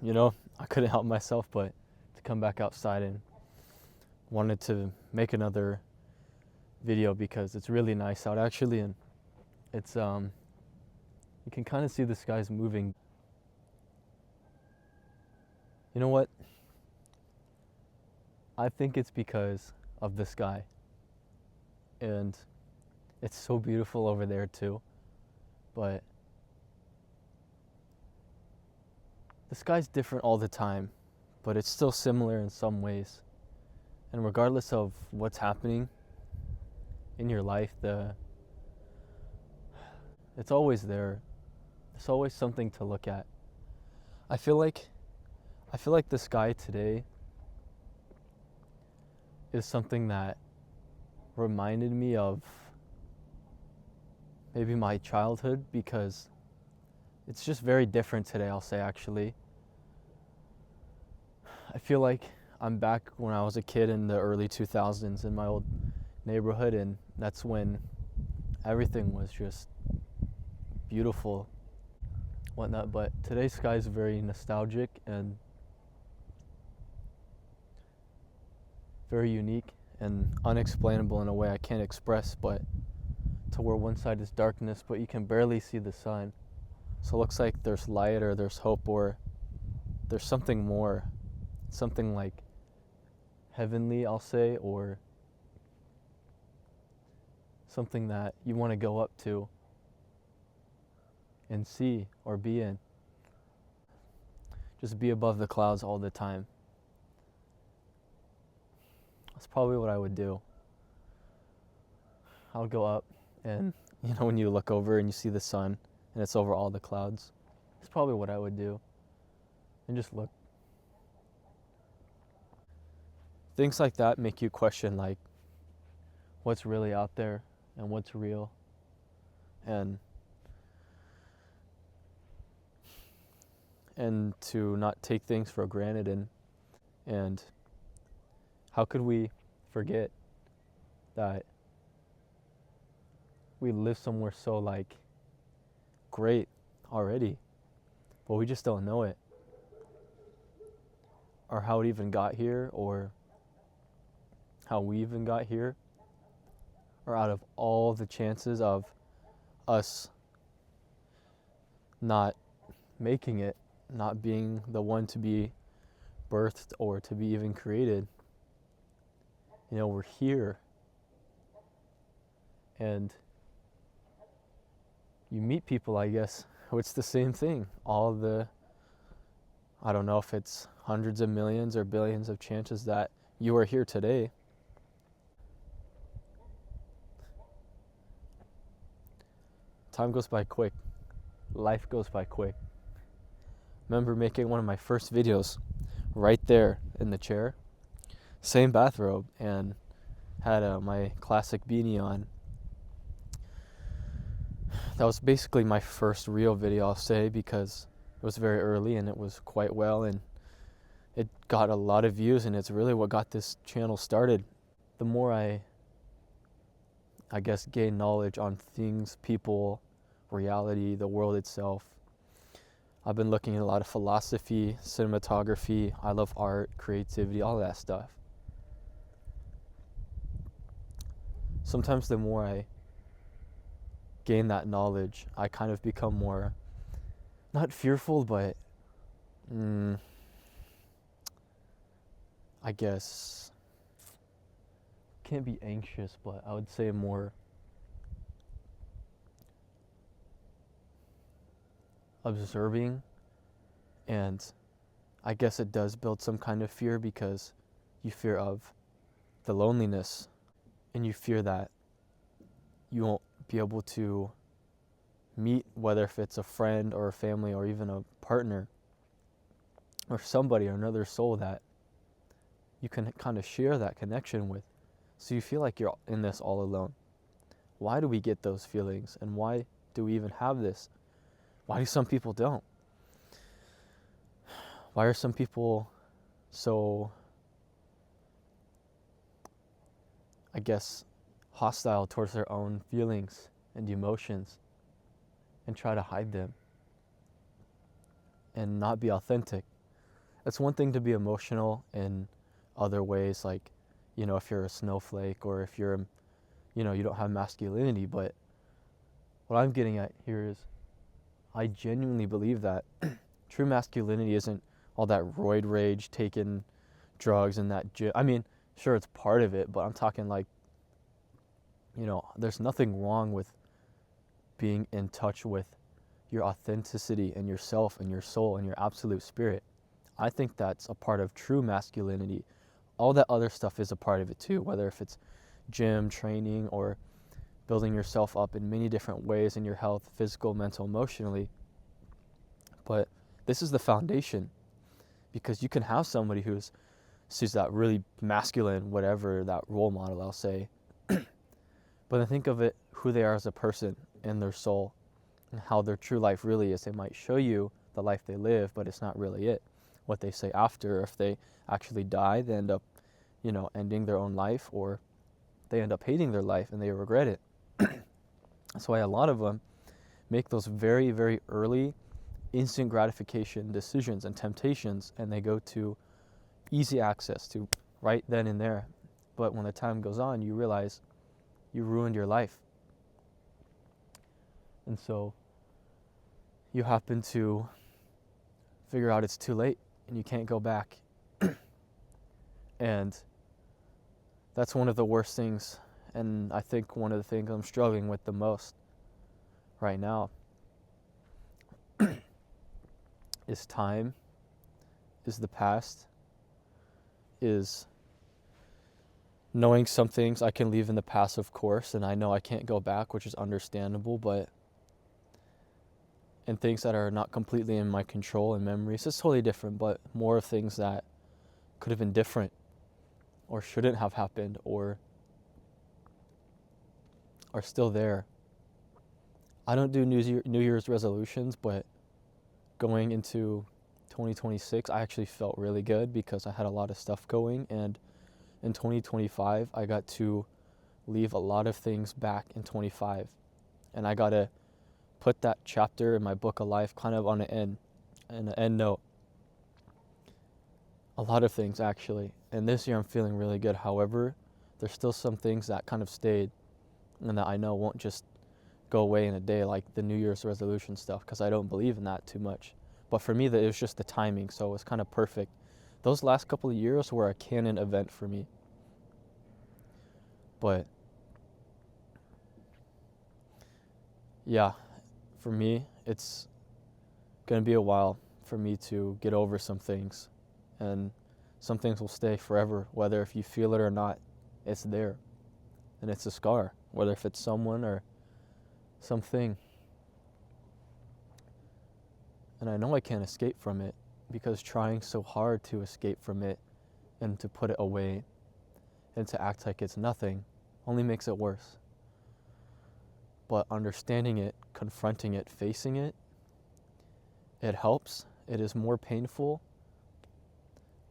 I couldn't help myself but to come back outside and wanted to make another video because it's really nice out actually, and it's you can kind of see the skies moving. You know what? I think it's because of the sky, and it's so beautiful over there too, but the sky's different all the time, but it's still similar in some ways. And regardless of what's happening in your life, it's always there. There's always something to look at. I feel like the sky today is something that reminded me of maybe my childhood, because it's just very different today, I'll say actually. I feel like I'm back when I was a kid in the early 2000s in my old neighborhood, and that's when everything was just beautiful, whatnot. But today's sky is very nostalgic and very unique and unexplainable in a way I can't express, but to where one side is darkness, but you can barely see the sun. So it looks like there's light, or there's hope, or there's something more, something like heavenly, I'll say, or something that you want to go up to and see or be in. Just be above the clouds all the time. That's probably what I would do. I would go up, and when you look over and you see the sun and it's over all the clouds, it's probably what I would do. And just look. Things like that make you question, like, what's really out there and what's real, and to not take things for granted, and how could we forget that we live somewhere so like great already, but we just don't know it, or how it even got here, or how we even got here, or out of all the chances of us not making it, not being the one to be birthed or to be even created, we're here. And you meet people, I guess, it's the same thing. I don't know if it's hundreds of millions or billions of chances that you are here today. Time goes by quick. Life goes by quick. Remember making one of my first videos right there in the chair, same bathrobe, and had my classic beanie on. That was basically my first real video, I'll say, because it was very early and it was quite well, and it got a lot of views, and it's really what got this channel started. The more I guess gain knowledge on things, people, reality, the world itself, I've been looking at a lot of philosophy, cinematography. I love art, creativity, all that stuff. Sometimes the more I gain that knowledge, I kind of become more, not fearful, but I guess, can't be anxious, but I would say more observing. And I guess it does build some kind of fear, because you fear of the loneliness, and you fear that you won't be able to meet, whether if it's a friend or a family or even a partner or somebody or another soul that you can kind of share that connection with. So you feel like you're in this all alone. Why do we get those feelings, and why do we even have this? Why do some people don't? Why are some people so, I guess, hostile towards their own feelings and emotions, and try to hide them and not be authentic? it's one thing to be emotional in other ways, like, if you're a snowflake or if you're, you don't have masculinity. But what I'm getting at here is I genuinely believe that true masculinity isn't all that roid rage, taking drugs and that. I mean, sure, it's part of it, but I'm talking like, there's nothing wrong with being in touch with your authenticity and yourself and your soul and your absolute spirit. I think that's a part of true masculinity. All that other stuff is a part of it too, whether if it's gym, training, or building yourself up in many different ways in your health, physical, mental, emotionally. But this is the foundation, because you can have somebody who's that really masculine, whatever, that role model, I'll say. But then think of it, who they are as a person and their soul and how their true life really is. They might show you the life they live, but it's not really it. What they say after, if they actually die, they end up, ending their own life, or they end up hating their life and they regret it. That's why a lot of them make those very, very early instant gratification decisions and temptations, and they go to easy access to right then and there. But when the time goes on, you realize you ruined your life. And so you happen to figure out it's too late and you can't go back. And that's one of the worst things, and I think one of the things I'm struggling with the most right now is time, is the past, is knowing some things I can leave in the past, of course, and I know I can't go back, which is understandable, and things that are not completely in my control and memories, it's totally different, but more of things that could have been different or shouldn't have happened or are still there. I don't do New Year's resolutions, but going into 2026, I actually felt really good because I had a lot of stuff going, and in 2025, I got to leave a lot of things back in 25, and I got to put that chapter in my book of life kind of on an end note. A lot of things, actually, and this year I'm feeling really good. However, there's still some things that kind of stayed and that I know won't just go away in a day, like the New Year's resolution stuff, because I don't believe in that too much. But for me, it was just the timing, so it was kind of perfect. Those last couple of years were a canon event for me. But yeah, for me, it's going to be a while for me to get over some things. And some things will stay forever, whether if you feel it or not, it's there. And it's a scar, whether if it's someone or something. And I know I can't escape from it, because trying so hard to escape from it and to put it away and to act like it's nothing only makes it worse. But understanding it, confronting it, facing it, it helps. It is more painful,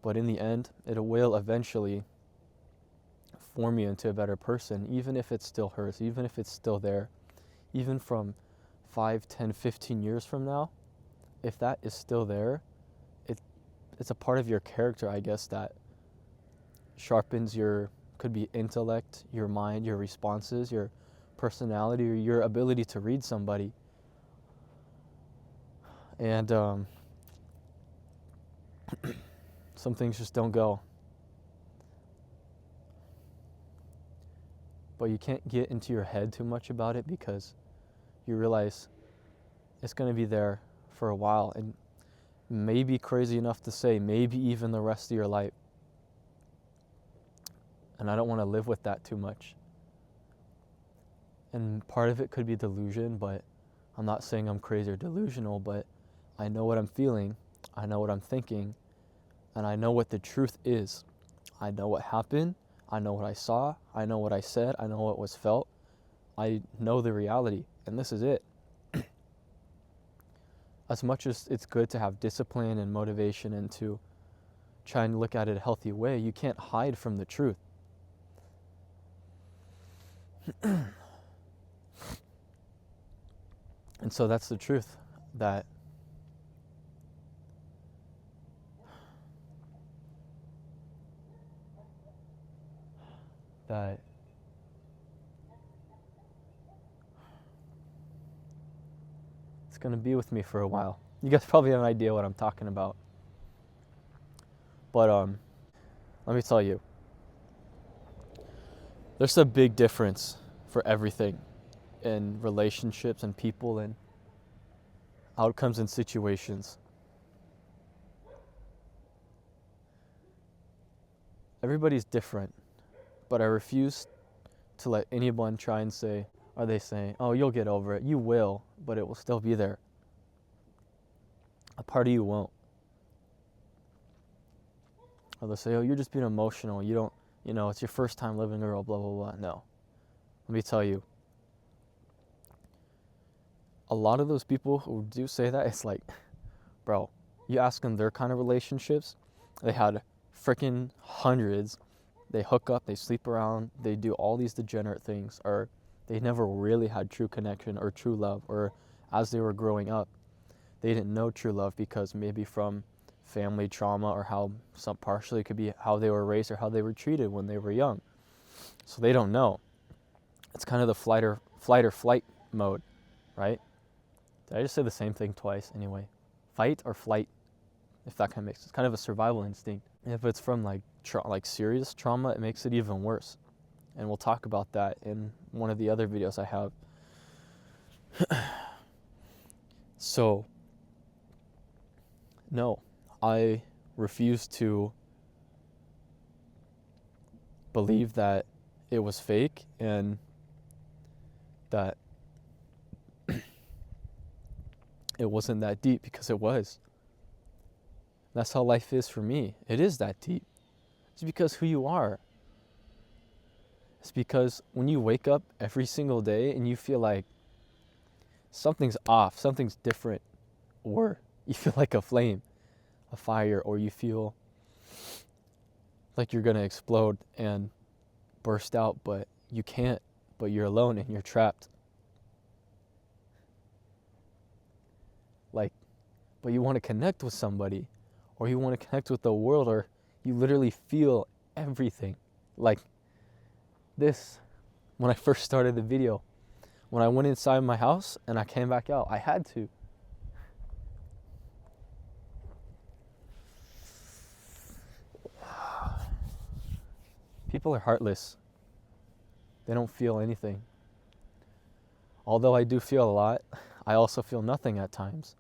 but in the end, it will eventually form you into a better person, even if it still hurts, even if it's still there, even from 5, 10, 15 years from now. If that is still there, it's a part of your character, I guess, that sharpens could be intellect, your mind, your responses, your personality, or your ability to read somebody. And some things just don't go. But you can't get into your head too much about it, because you realize it's going to be there for a while, and maybe crazy enough to say, maybe even the rest of your life. And I don't want to live with that too much. And part of it could be delusion, but I'm not saying I'm crazy or delusional, but I know what I'm feeling, I know what I'm thinking, and I know what the truth is. I know what happened, I know what I saw, I know what I said, I know what was felt. I know the reality, and this is it. As much as it's good to have discipline and motivation and to try and look at it a healthy way, you can't hide from the truth. And so that's the truth, that that it's going to be with me for a while. You guys probably have an idea what I'm talking about. But let me tell you, there's a big difference for everything in relationships and people and outcomes and situations. Everybody's different, but I refuse to let anyone try and say, are they saying, oh, you'll get over it. You will, but it will still be there. A part of you won't. Or they'll say, oh, you're just being emotional. You don't, it's your first time living a girl, blah, blah, blah. No. Let me tell you, a lot of those people who do say that, it's like, bro, you ask them their kind of relationships, they had freaking hundreds. They hook up, they sleep around, they do all these degenerate things, or they never really had true connection or true love, or as they were growing up, they didn't know true love because maybe from family trauma or how some partially could be how they were raised or how they were treated when they were young. So they don't know. It's kind of the flight or flight mode, right? Did I just say the same thing twice anyway? Fight or flight, if that kind of makes sense. It's kind of a survival instinct. If it's from like serious trauma, it makes it even worse. And we'll talk about that in one of the other videos I have. So, no, I refuse to believe that it was fake and that it wasn't that deep, because it was. That's how life is for me. It is that deep. It's because who you are. It's because when you wake up every single day and you feel like something's off, something's different, or you feel like a flame, a fire, or you feel like you're gonna explode and burst out, but you can't, but you're alone and you're trapped. But you want to connect with somebody, or you want to connect with the world, or you literally feel everything. Like this, when I first started the video, when I went inside my house and I came back out, I had to. People are heartless. They don't feel anything. Although I do feel a lot, I also feel nothing at times.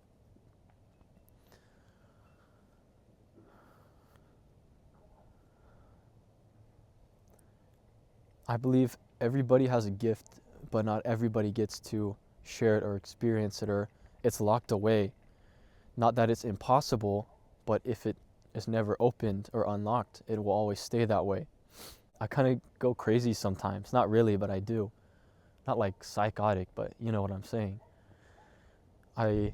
I believe everybody has a gift, but not everybody gets to share it or experience it, or it's locked away. Not that it's impossible, but if it is never opened or unlocked, it will always stay that way. I kind of go crazy sometimes. Not really, but I do. Not like psychotic, but you know what I'm saying. I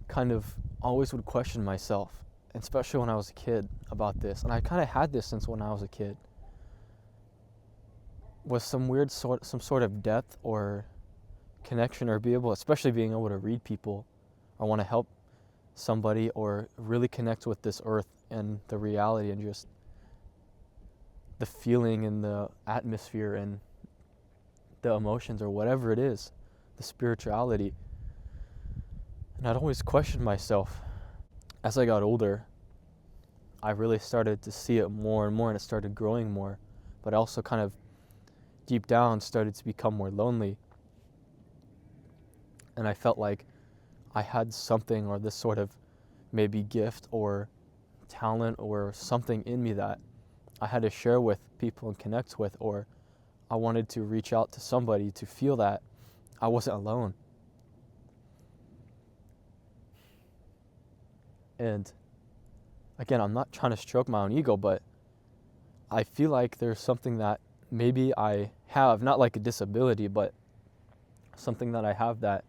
kind of always would question myself, especially when I was a kid, about this. And I kind of had this since when I was a kid. Was some sort of depth or connection, or especially being able to read people, or want to help somebody, or really connect with this earth and the reality and just the feeling and the atmosphere and the emotions, or whatever it is, the spirituality. And I'd always question myself. As I got older, I really started to see it more and more, and it started growing more. But I also kind of deep down started to become more lonely. And I felt like I had something, or this sort of maybe gift or talent or something in me that I had to share with people and connect with, or I wanted to reach out to somebody to feel that I wasn't alone. And again, I'm not trying to stroke my own ego, but I feel like there's something that maybe I have, not like a disability, but something that I have that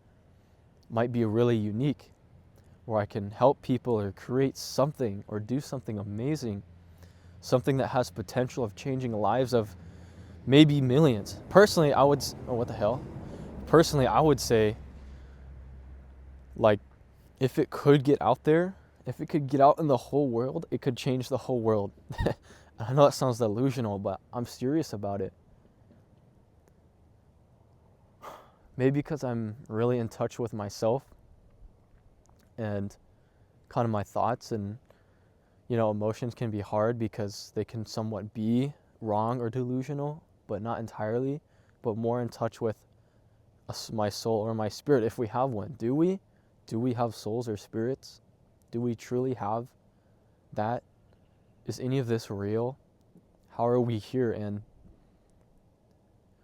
might be really unique, where I can help people or create something or do something amazing, something that has potential of changing the lives of maybe millions. Personally, I would, Personally, I would say, like, if it could get out there, if it could get out in the whole world, it could change the whole world. I know that sounds delusional, but I'm serious about it. Maybe because I'm really in touch with myself and kind of my thoughts, and emotions can be hard because they can somewhat be wrong or delusional, but not entirely, but more in touch with my soul or my spirit, if we have one. Do we have souls or spirits? Do we truly have that? Is any of this real? How are we here, and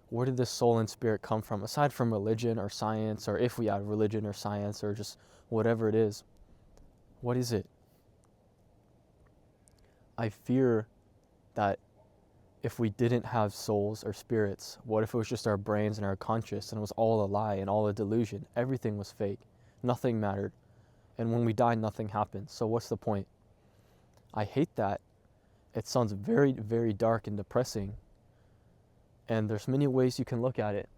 where did this soul and spirit come from, aside from religion or science, or if we have religion or science or just whatever it is? What is it? I fear that if we didn't have souls or spirits, what if it was just our brains and our conscious, and it was all a lie and all a delusion? Everything was fake. Nothing mattered. And when we die, nothing happens. So what's the point? I hate that. It sounds very, very dark and depressing. And there's many ways you can look at it.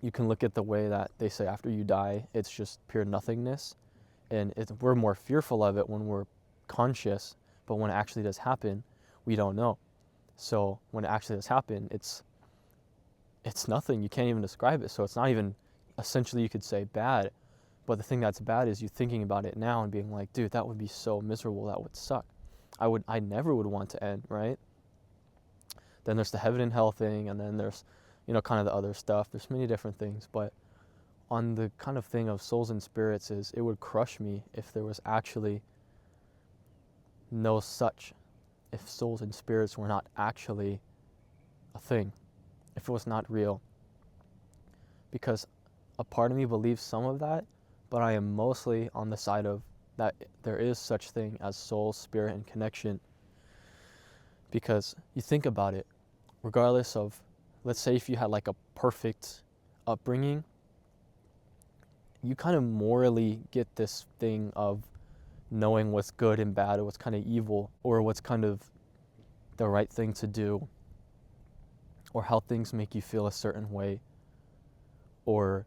You can look at the way that they say after you die, it's just pure nothingness. And we're more fearful of it when we're conscious, but when it actually does happen, we don't know. So when it actually does happen, it's nothing. You can't even describe it. So it's not even, essentially you could say, bad. But the thing that's bad is you thinking about it now and being like, dude, that would be so miserable. That would suck. I never would want to end, right? Then there's the heaven and hell thing, and then there's, kind of the other stuff. There's many different things, but on the kind of thing of souls and spirits, is it would crush me if there was actually no such, if souls and spirits were not actually a thing, if it was not real. Because a part of me believes some of that, but I am mostly on the side of that there is such thing as soul, spirit, and connection. Because you think about it, regardless of, let's say if you had like a perfect upbringing, you kind of morally get this thing of knowing what's good and bad, or what's kind of evil, or what's kind of the right thing to do, or how things make you feel a certain way, or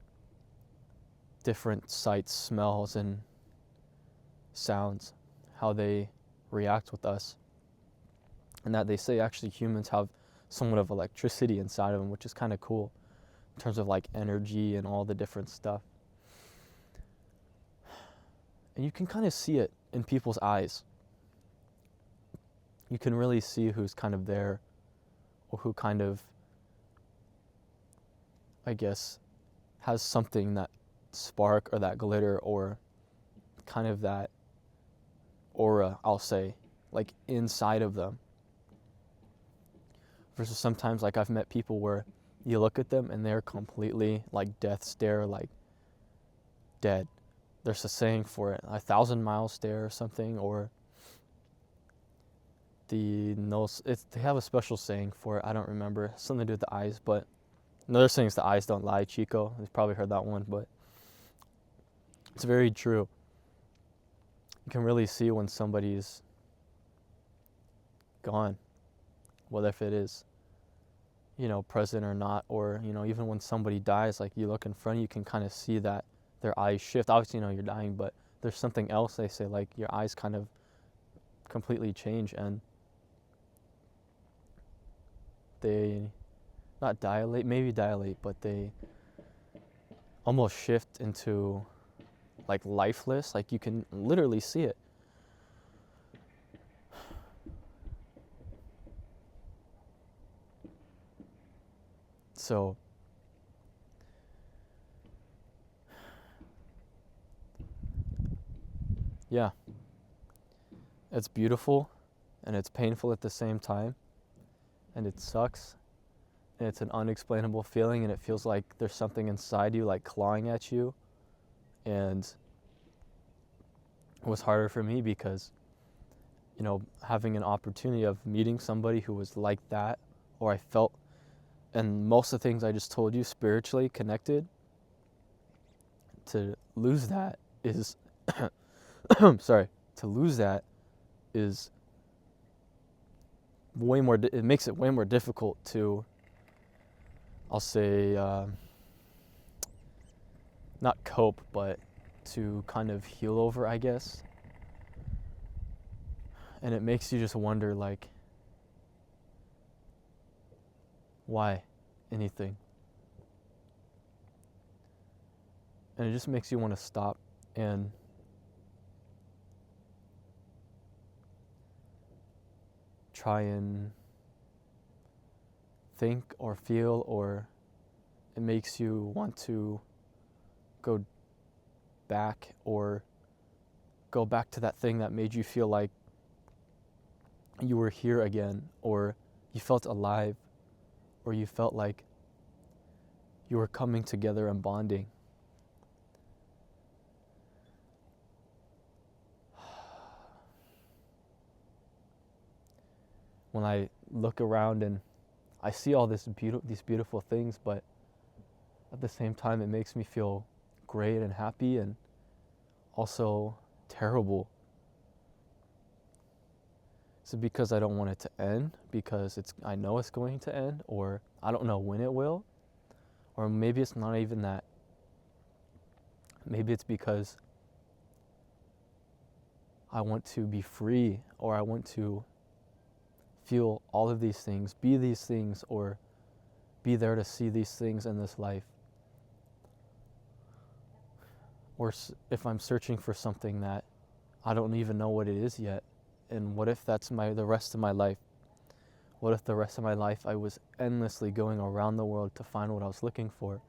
different sights, smells, and sounds, how they react with us. And that they say actually humans have somewhat of electricity inside of them, which is kind of cool in terms of like energy and all the different stuff. And you can kind of see it in people's eyes. You can really see who's kind of there, or who kind of, I guess, has something, that spark or that glitter, or kind of that aura, I'll say, like inside of them. Versus sometimes, like, I've met people where you look at them and they're completely like death stare, like dead. There's a saying for it, 1,000-mile stare or something, or they have a special saying for it. I don't remember, something to do with the eyes, but another saying is the eyes don't lie, Chico. You've probably heard that one, but it's very true. You can really see when somebody's gone, whether if it is, present or not, or, even when somebody dies, like you look in front of you, you can kind of see that their eyes shift. Obviously, you're dying, but there's something else they say, like your eyes kind of completely change, and they not dilate, maybe dilate, but they almost shift into like lifeless, like you can literally see it. So yeah, it's beautiful and it's painful at the same time, and it sucks, and it's an unexplainable feeling, and it feels like there's something inside you like clawing at you. And it was harder for me because, having an opportunity of meeting somebody who was like that, or I felt, and most of the things I just told you, spiritually connected, to lose that is sorry, to lose that is way more, it makes it way more difficult to, I'll say, not cope, but to kind of heal over, I guess. And it makes you just wonder, like, Why anything? And it just makes you want to stop and try and think or feel, or it makes you want to go back or go back to that thing that made you feel like you were here again, or you felt alive, or you felt like you were coming together and bonding. When I look around and I see all these beautiful things, but at the same time it makes me feel great and happy and also terrible. Is it because I don't want it to end, because I know it's going to end, or I don't know when it will? Or maybe it's not even that. Maybe it's because I want to be free, or I want to feel all of these things, be these things, or be there to see these things in this life. Or if I'm searching for something that I don't even know what it is yet, and what if that's the rest of my life? What if the rest of my life I was endlessly going around the world to find what I was looking for?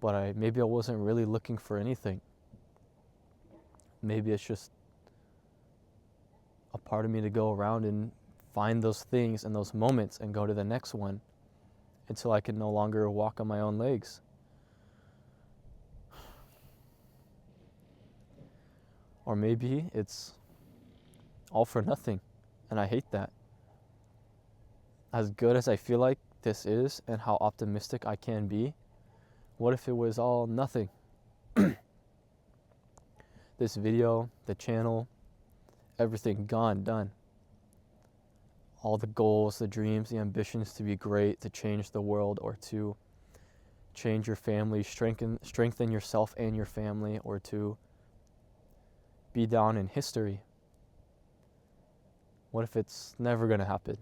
But maybe I wasn't really looking for anything. Maybe it's just a part of me to go around and find those things and those moments and go to the next one until I can no longer walk on my own legs. Or maybe it's all for nothing, and I hate that. As good as I feel like this is and how optimistic I can be, what if it was all nothing? This video, the channel, everything gone, done. All the goals, the dreams, the ambitions to be great, to change the world, or to change your family, strengthen yourself and your family, or to be down in history. What if it's never gonna happen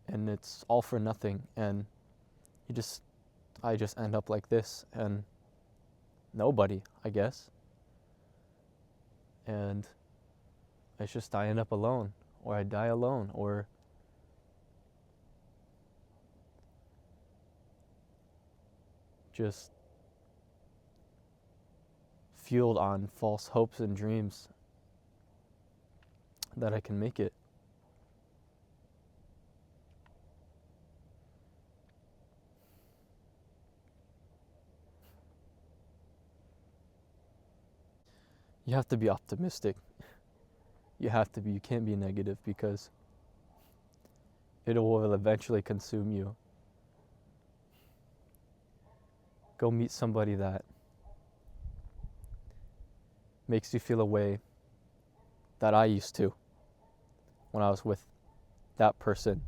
and it's all for nothing, and I just end up like this and nobody, I guess. And it's just I end up alone, or I die alone, or just fueled on false hopes and dreams that I can make it. You have to be optimistic. You have to be. You can't be negative, because it will eventually consume you. Go meet somebody that makes you feel a way that I used to when I was with that person.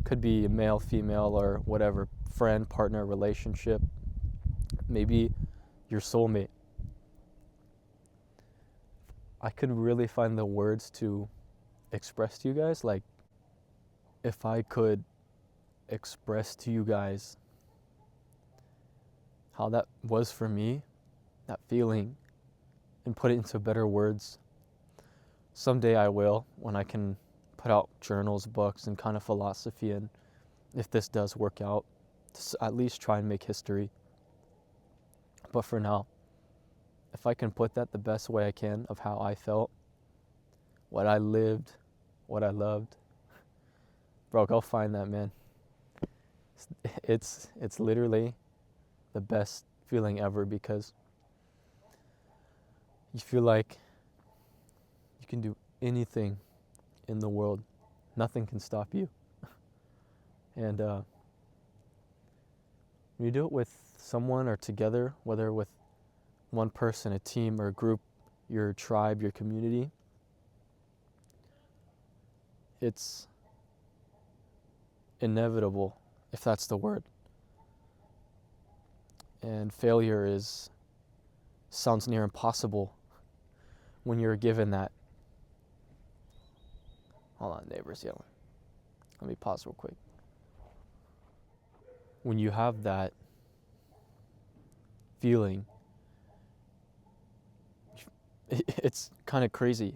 Could be a male, female, or whatever, friend, partner, relationship, maybe your soulmate. I could really find the words to express to you guys, like if I could express to you guys how that was for me, that feeling, and put it into better words. Someday I will, when I can put out journals, books, and kind of philosophy, and if this does work out, to at least try and make history. But for now, if I can put that the best way I can of how I felt, what I lived, what I loved, bro, go find that, man. It's literally the best feeling ever, because you feel like you can do anything in the world. Nothing can stop you. And when you do it with someone or together, whether with one person, a team, or a group, your tribe, your community, it's inevitable, if that's the word. And failure sounds near impossible when you're given that. Hold on, neighbor's yelling. Let me pause real quick. when you have that feeling, it's kind of crazy.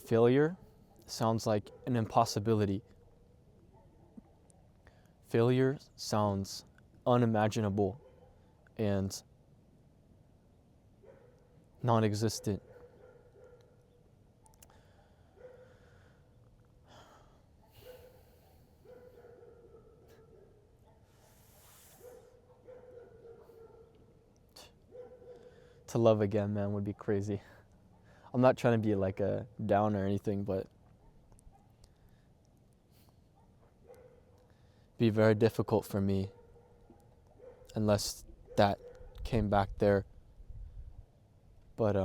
Failure sounds like an impossibility. Failure sounds unimaginable and non-existent. To love again, man, would be crazy. I'm not trying to be like a downer or anything, but be very difficult for me unless that came back there. But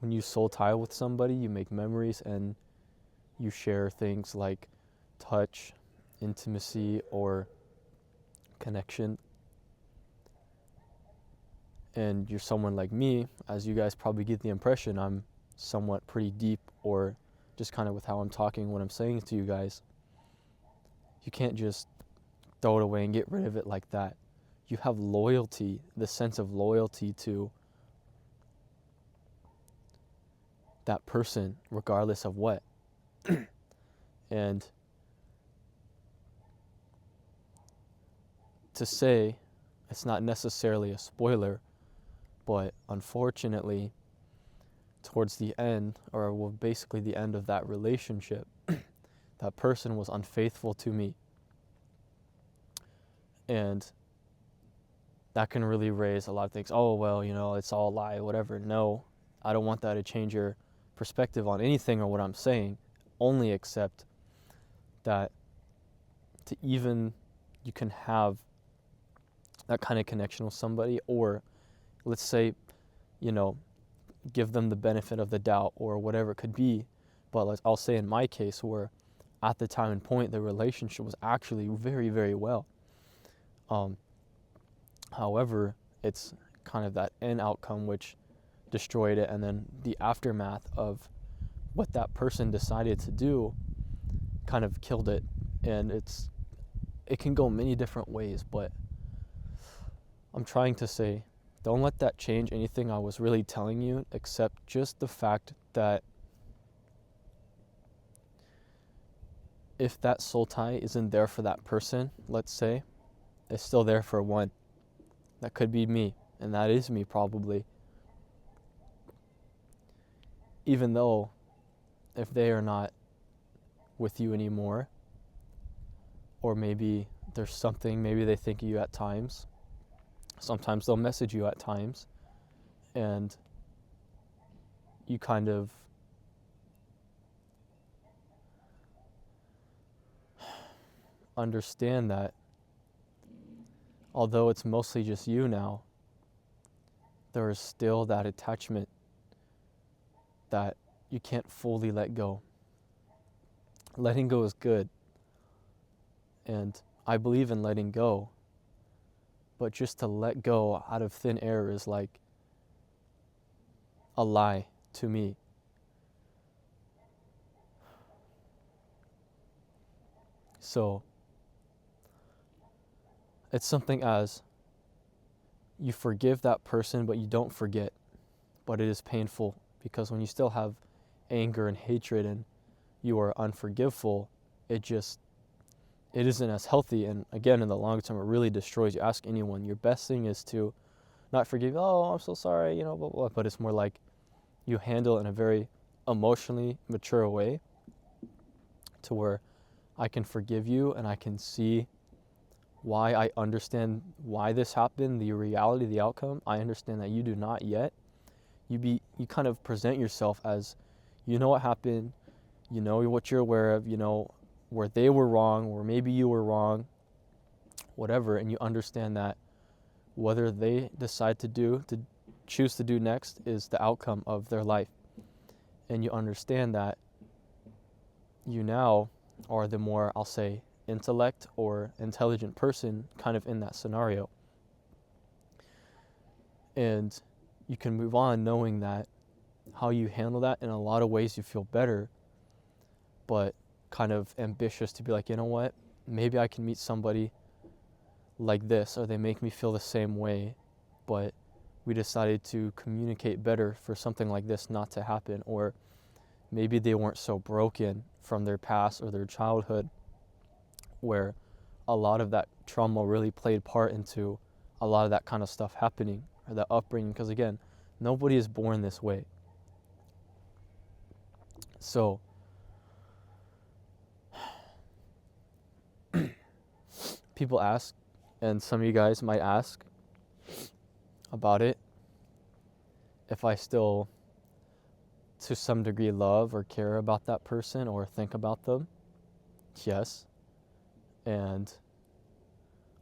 when you soul tie with somebody, you make memories and you share things like touch, intimacy, or connection. And you're someone like me, as you guys probably get the impression, I'm somewhat pretty deep, or just kind of with how I'm talking, what I'm saying to you guys. You can't just throw it away and get rid of it like that. You have loyalty, the sense of loyalty to that person, regardless of what. And to say, it's not necessarily a spoiler, but unfortunately, towards the end, or well, basically the end of that relationship, that person was unfaithful to me. And that can really raise a lot of things. Oh, well, it's all a lie, whatever. No, I don't want that to change your perspective on anything or what I'm saying, only except that you can have that kind of connection with somebody, or let's say, give them the benefit of the doubt or whatever it could be. But I'll say in my case, where at the time and point, the relationship was actually very, very well. However, it's kind of that end outcome which destroyed it, and then the aftermath of what that person decided to do kind of killed it. And it can go many different ways, but I'm trying to say, don't let that change anything I was really telling you, except just the fact that if that soul tie isn't there for that person, let's say, it's still there for one. That could be me, and that is me probably. Even though if they are not with you anymore, or maybe there's something, maybe they think of you at times. Sometimes they'll message you at times, and you kind of understand that although it's mostly just you now, there is still that attachment that you can't fully let go. Letting go is good, and I believe in letting go, but just to let go out of thin air is like a lie to me. So it's something as you forgive that person, but you don't forget. But it is painful, because when you still have anger and hatred and you are unforgiveful, it isn't as healthy. And again, in the long term, it really destroys you. Ask anyone. Your best thing is to not forgive. Oh, I'm so sorry, blah, blah, blah. But it's more like you handle it in a very emotionally mature way, to where I can forgive you and I can see why, I understand why this happened, the reality, the outcome. I understand that you do not yet. You kind of present yourself as, you know what happened, you know what you're aware of, where they were wrong, or maybe you were wrong, whatever, and you understand that whether they decide to choose to do next is the outcome of their life. And you understand that you now are the more, I'll say, intellect or intelligent person kind of in that scenario. And you can move on knowing that how you handle that, in a lot of ways you feel better, but kind of ambitious to be like, you know what, maybe I can meet somebody like this, or they make me feel the same way, but we decided to communicate better for something like this not to happen. Or maybe they weren't so broken from their past or their childhood, where a lot of that trauma really played part into a lot of that kind of stuff happening, or that upbringing. Because again, nobody is born this way. So people ask, and some of you guys might ask about it, if I still to some degree love or care about that person or think about them. Yes. And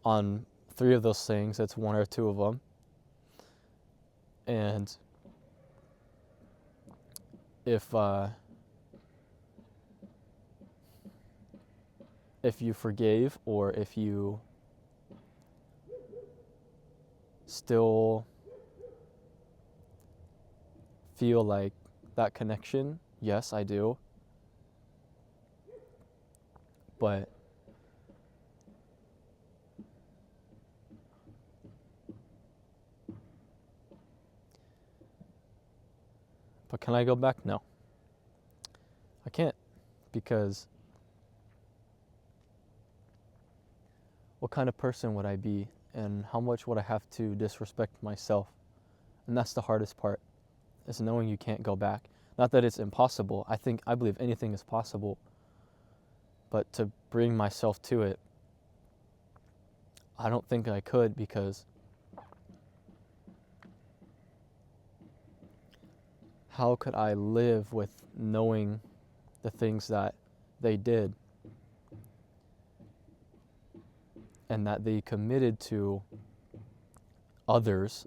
on 3 of those things, it's 1 or 2 of them. And if you forgave, or if you still feel like that connection, yes, I do. But can I go back? No. I can't, because what kind of person would I be, and how much would I have to disrespect myself? And that's the hardest part, is knowing you can't go back. Not that it's impossible. I believe anything is possible. But to bring myself to it, I don't think I could, because how could I live with knowing the things that they did, and that they committed to others,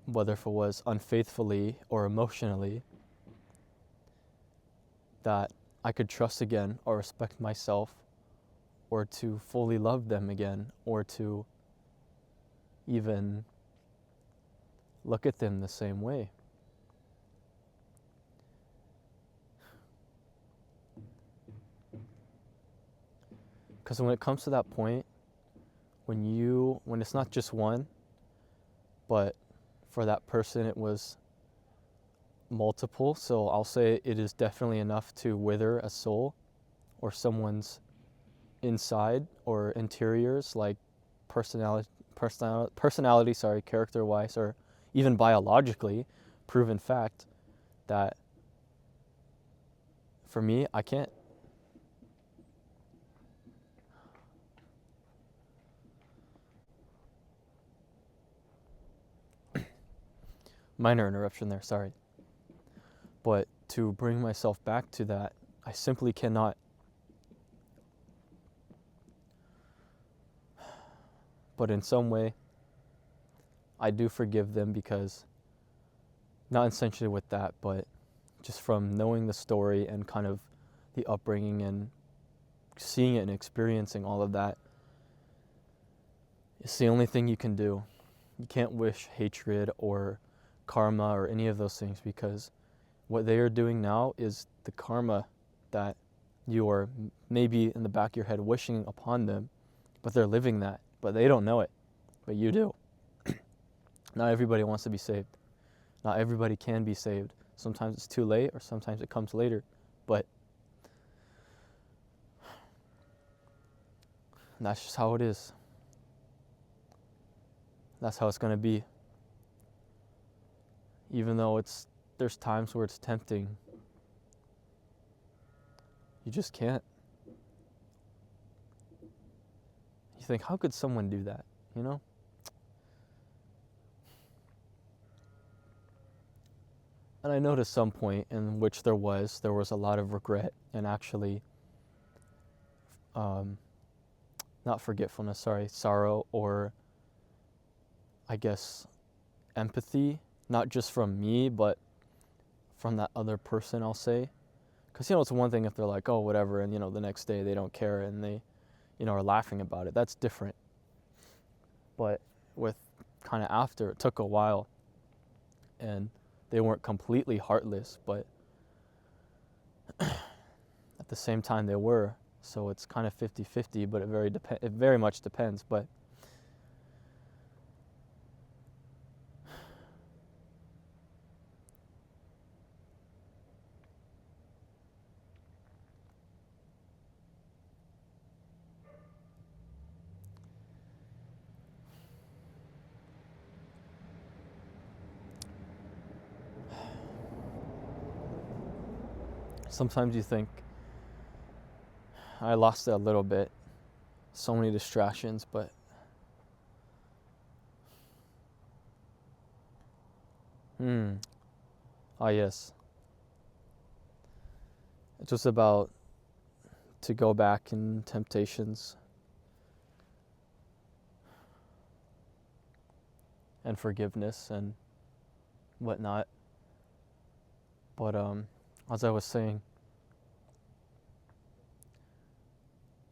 whether if it was unfaithfully or emotionally, that I could trust again, or respect myself, or to fully love them again, or to even look at them the same way. Because when it comes to that point, when it's not just one, but for that person it was multiple, so I'll say it is definitely enough to wither a soul, or someone's inside or interiors, like personality, character-wise, or even biologically proven fact, that for me, I can't. Minor interruption there, sorry. But to bring myself back to that, I simply cannot. But in some way, I do forgive them, because, not essentially with that, but just from knowing the story and kind of the upbringing and seeing it and experiencing all of that, it's the only thing you can do. You can't wish hatred or karma or any of those things, because what they are doing now is the karma that you are maybe in the back of your head wishing upon them, but they're living that, but they don't know it, but you do. Not everybody wants to be saved. Not everybody can be saved. Sometimes it's too late, or sometimes it comes later, but that's just how it is. That's how it's going to be. Even though there's times where it's tempting, you just can't. You think, how could someone do that, you know? And I noticed some point in which there was a lot of regret, and actually, not forgetfulness, sorrow, or I guess empathy, not just from me, but from that other person, I'll say. Because, it's one thing if they're like, oh, whatever, and, the next day they don't care and they, are laughing about it. That's different. But with kind of after, it took a while, and they weren't completely heartless, but at the same time they were. So it's kind of 50-50, but it very much depends. But sometimes you think, I lost it a little bit. So many distractions, but yes. It's just about to go back in temptations and forgiveness and whatnot. But as I was saying,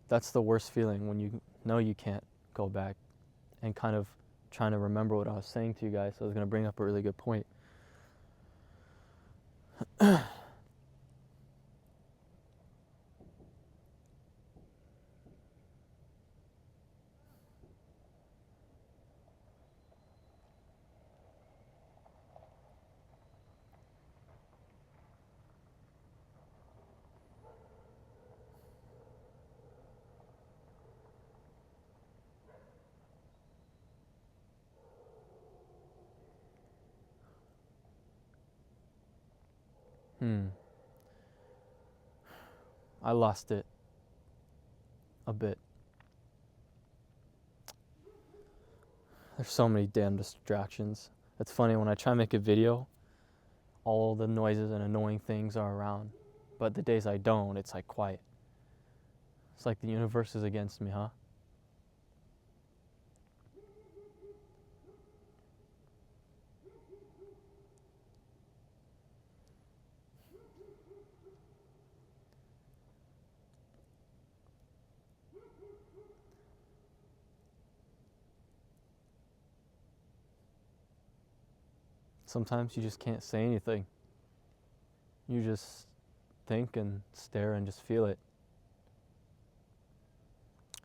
that's the worst feeling, when you know you can't go back, and kind of trying to remember what I was saying to you guys. I was going to bring up a really good point. I lost it a bit. There's so many damn distractions. It's funny, when I try to make a video, all the noises and annoying things are around. But the days I don't, it's like quiet. It's like the universe is against me, huh? Sometimes you just can't say anything. You just think and stare and just feel it.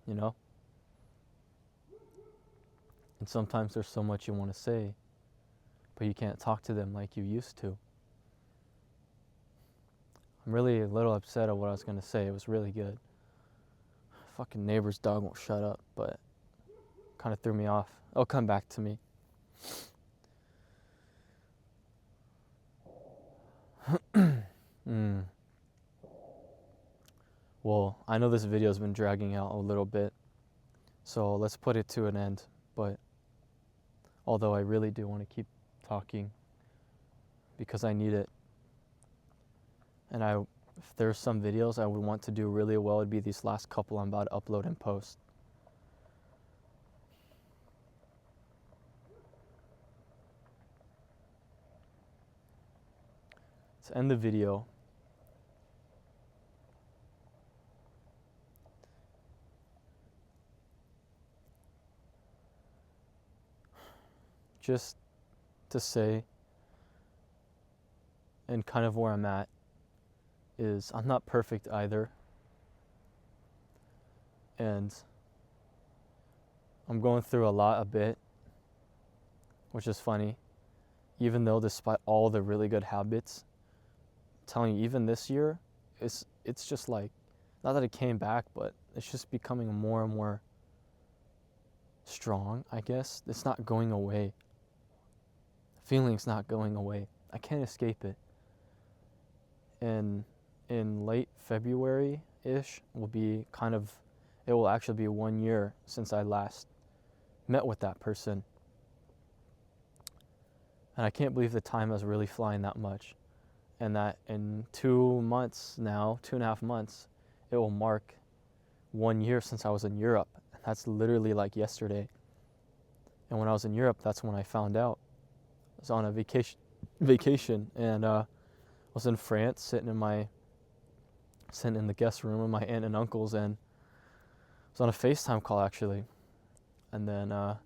You know? And sometimes there's so much you want to say, but you can't talk to them like you used to. I'm really a little upset at what I was going to say. It was really good. Fucking neighbor's dog won't shut up, but kind of threw me off. It'll come back to me. Well, I know this video's been dragging out a little bit, so let's put it to an end. But although I really do want to keep talking, because I need it. And if there's some videos I would want to do really well, it'd be these last couple I'm about to upload and post. To end the video, just to say, and kind of where I'm at, is I'm not perfect either. And I'm going through a bit, which is funny. Even though despite all the really good habits, I'm telling you, even this year, it's just like, not that it came back, but it's just becoming more and more strong, I guess. It's not going away. The feeling's not going away. I can't escape it. And in late February-ish it will actually be 1 year since I last met with that person. And I can't believe the time is really flying that much. And that in 2 months now, 2.5 months, it will mark 1 year since I was in Europe. And that's literally like yesterday. And when I was in Europe, that's when I found out. I was on a vacation, and I was in France, sitting in the guest room of my aunt and uncles, and I was on a FaceTime call actually. And then I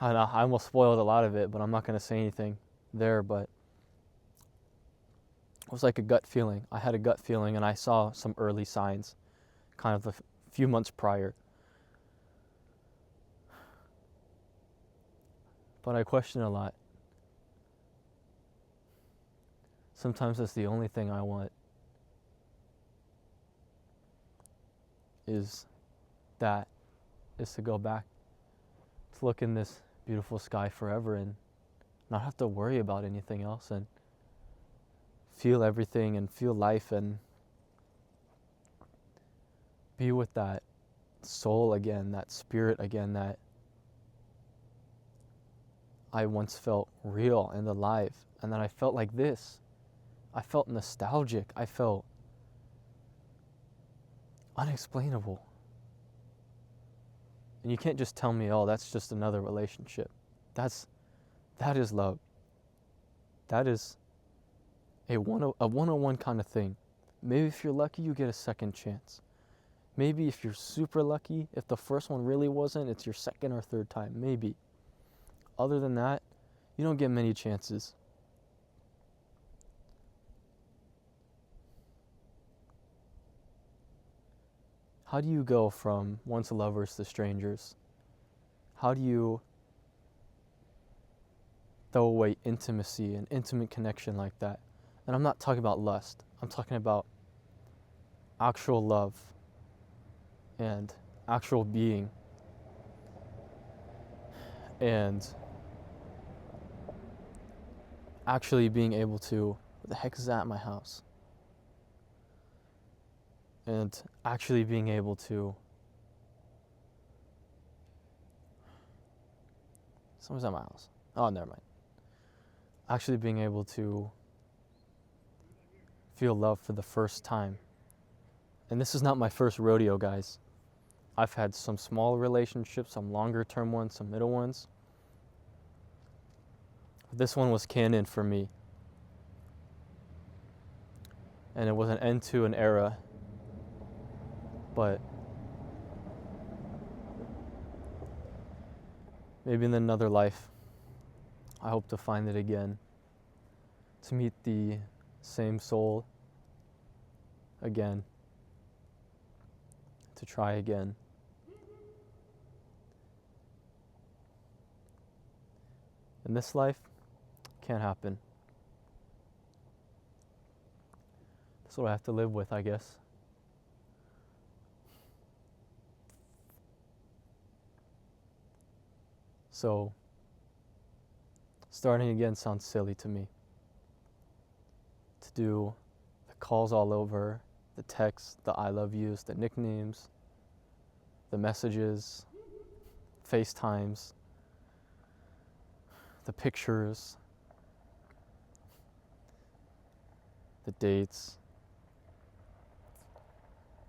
almost spoiled a lot of it, but I'm not going to say anything there. But It was like a gut feeling. I had a gut feeling, and I saw some early signs kind of a few months prior. But I question a lot. Sometimes that's the only thing I want, is to go back to look in this beautiful sky forever and not have to worry about anything else, and feel everything and feel life and be with that soul again, that spirit again that I once felt real and alive. And then I felt like this. I felt nostalgic. I felt unexplainable. And you can't just tell me, oh, that's just another relationship. That is love. That is a one-on-one kind of thing. Maybe if you're lucky, you get a second chance. Maybe if you're super lucky, if the first one really wasn't, it's your second or third time, maybe. Other than that, you don't get many chances. How do you go from once lovers to strangers? How do you throw away intimacy and intimate connection like that? And I'm not talking about lust. I'm talking about actual love and actual being. And actually being able to, what the heck is that in my house? And actually being able to, someone's at my house. Oh, never mind. Actually being able to feel love for the first time. And this is not my first rodeo, guys. I've had some small relationships, some longer term ones, some middle ones. This one was canon for me. And it was an end to an era. But maybe in another life, I hope to find it again. To meet the same soul again. To try again. In this life, can't happen. That's what I have to live with, I guess. So, starting again sounds silly to me. To do the calls all over, the texts, the I love yous, the nicknames, the messages, FaceTimes, the pictures, the dates.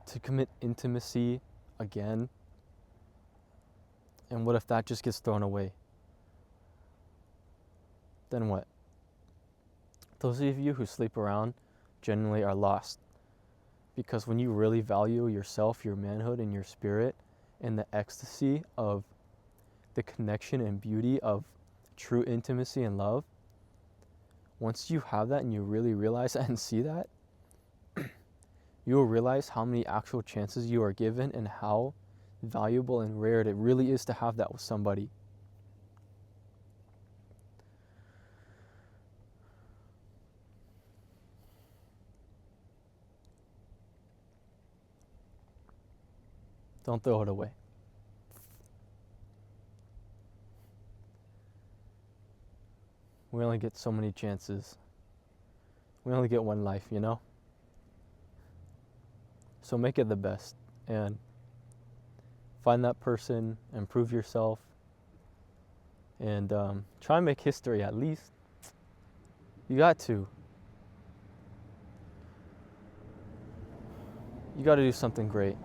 To commit intimacy again. And what if that just gets thrown away? Then what? Those of you who sleep around generally are lost. Because when you really value yourself, your manhood, and your spirit, and the ecstasy of the connection and beauty of true intimacy and love, once you have that and you really realize that and see that, you will realize how many actual chances you are given and how valuable and rare it really is to have that with somebody. Don't throw it away. We only get so many chances. We only get one life, you know? So make it the best and find that person, improve yourself, and try and make history at least. You got to. You got to do something great.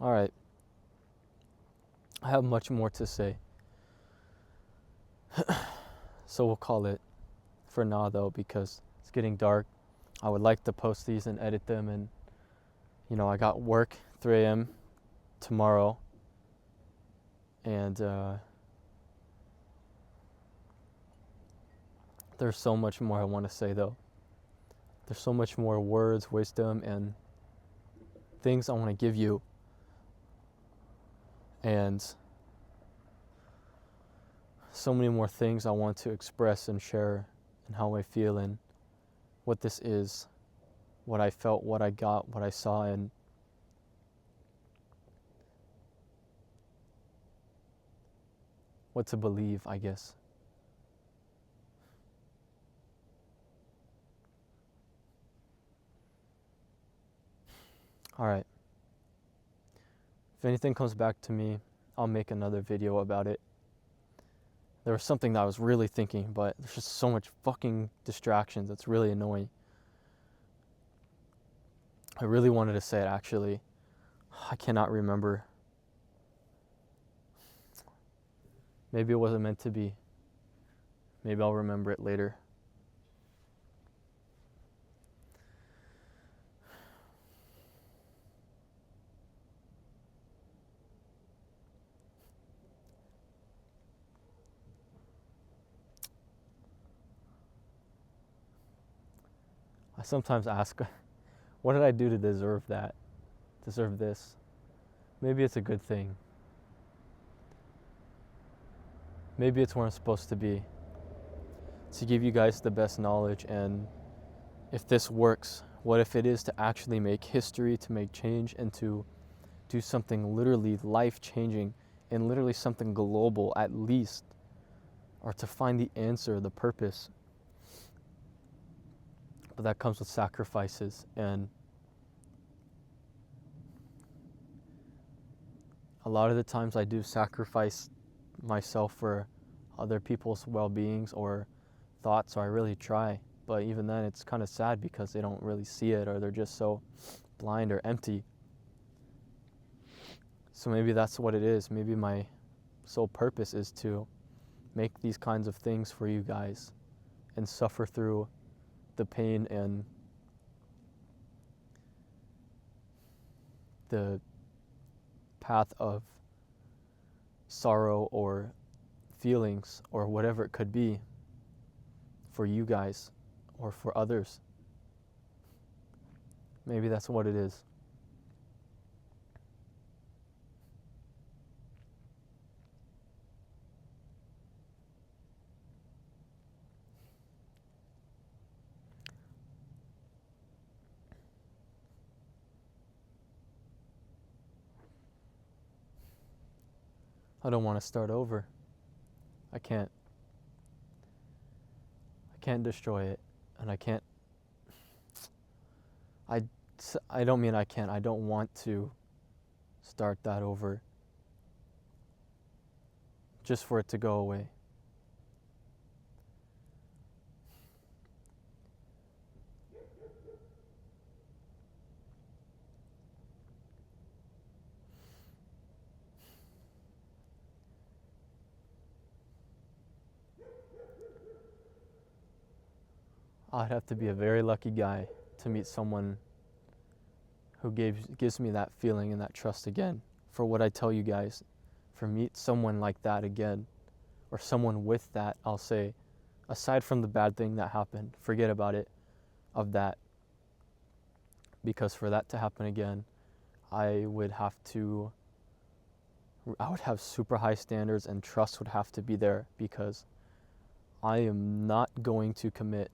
All right. I have much more to say. So we'll call it for now though, because it's getting dark. I would like to post these and edit them, and I got work 3 a.m. tomorrow, and there's so much more I want to say though. There's so much more words, wisdom, and things I want to give you, and so many more things I want to express and share, and how I feel, and what this is, what I felt, what I got, what I saw, and what to believe, I guess. Alright. If anything comes back to me, I'll make another video about it. There was something that I was really thinking, but there's just so much fucking distractions. It's really annoying. I really wanted to say it, actually. I cannot remember. Maybe it wasn't meant to be. Maybe I'll remember it later. I sometimes ask, what did I do to deserve that? Deserve this? Maybe it's a good thing. Maybe it's where I'm supposed to be. To give you guys the best knowledge, and if this works, what if it is to actually make history, to make change, and to do something literally life-changing, and literally something global at least, or to find the answer, the purpose. But that comes with sacrifices, and a lot of the times I do sacrifice myself for other people's well-beings or thoughts, so I really try. But even then, it's kind of sad because they don't really see it, or they're just so blind or empty. So maybe that's what it is. Maybe my sole purpose is to make these kinds of things for you guys and suffer through the pain and the path of sorrow or feelings or whatever it could be for you guys or for others. Maybe that's what it is. I don't want to start over. I can't destroy it, and I don't mean I can't. I don't want to start that over just for it to go away. I'd have to be a very lucky guy to meet someone who gives me that feeling and that trust again. For what I tell you guys, for meet someone like that again, or someone with that, I'll say, aside from the bad thing that happened, forget about it, of that. Because for that to happen again, I would have super high standards, and trust would have to be there, because I am not going to commit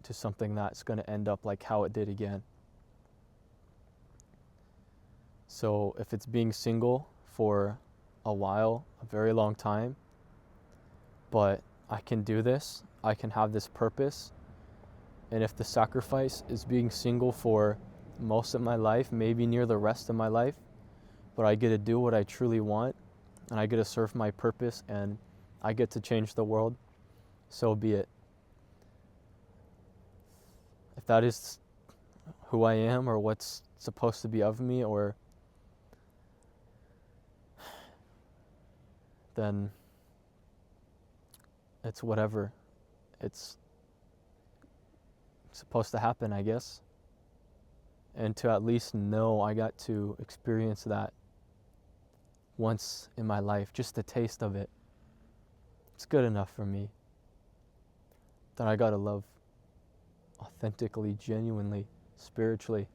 to something that's going to end up like how it did again. So if it's being single for a while, a very long time, but I can do this, I can have this purpose, and if the sacrifice is being single for most of my life, maybe near the rest of my life, but I get to do what I truly want, and I get to serve my purpose, and I get to change the world, so be it. If that is who I am, or what's supposed to be of me, or then it's whatever. It's supposed to happen, I guess. And to at least know I got to experience that once in my life, just a taste of it, it's good enough for me. That I gotta love authentically, genuinely, spiritually.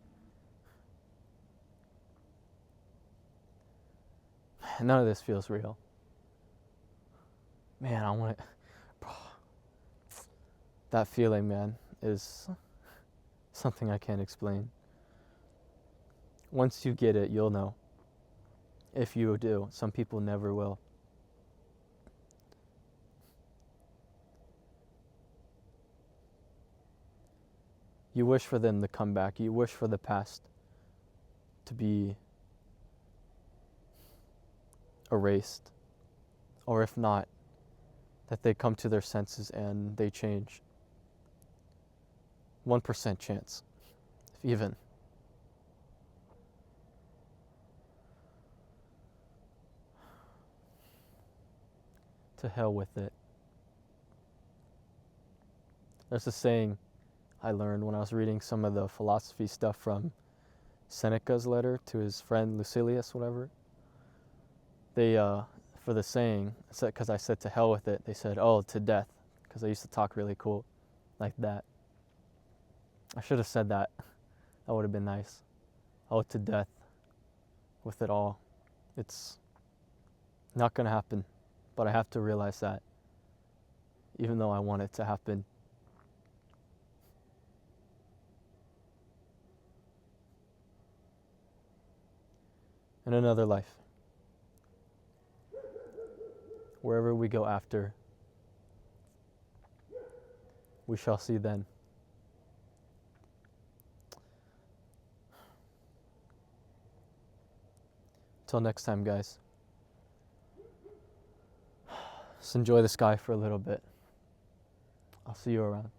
None of this feels real. Man, I want it. That feeling, man, is something I can't explain. Once you get it, you'll know. If you do, some people never will. You wish for them to come back. You wish for the past to be erased. Or if not, that they come to their senses and they change. 1% chance, if even. To hell with it. There's a saying I learned when I was reading some of the philosophy stuff from Seneca's letter to his friend Lucilius, whatever. They, for the saying, because I said to hell with it, they said, oh, to death, because I used to talk really cool like that. I should have said that. That would have been nice. Oh, to death with it all. It's not going to happen, but I have to realize that, even though I want it to happen. In another life, wherever we go after, we shall see then. Till next time, guys. Just enjoy the sky for a little bit. I'll see you around.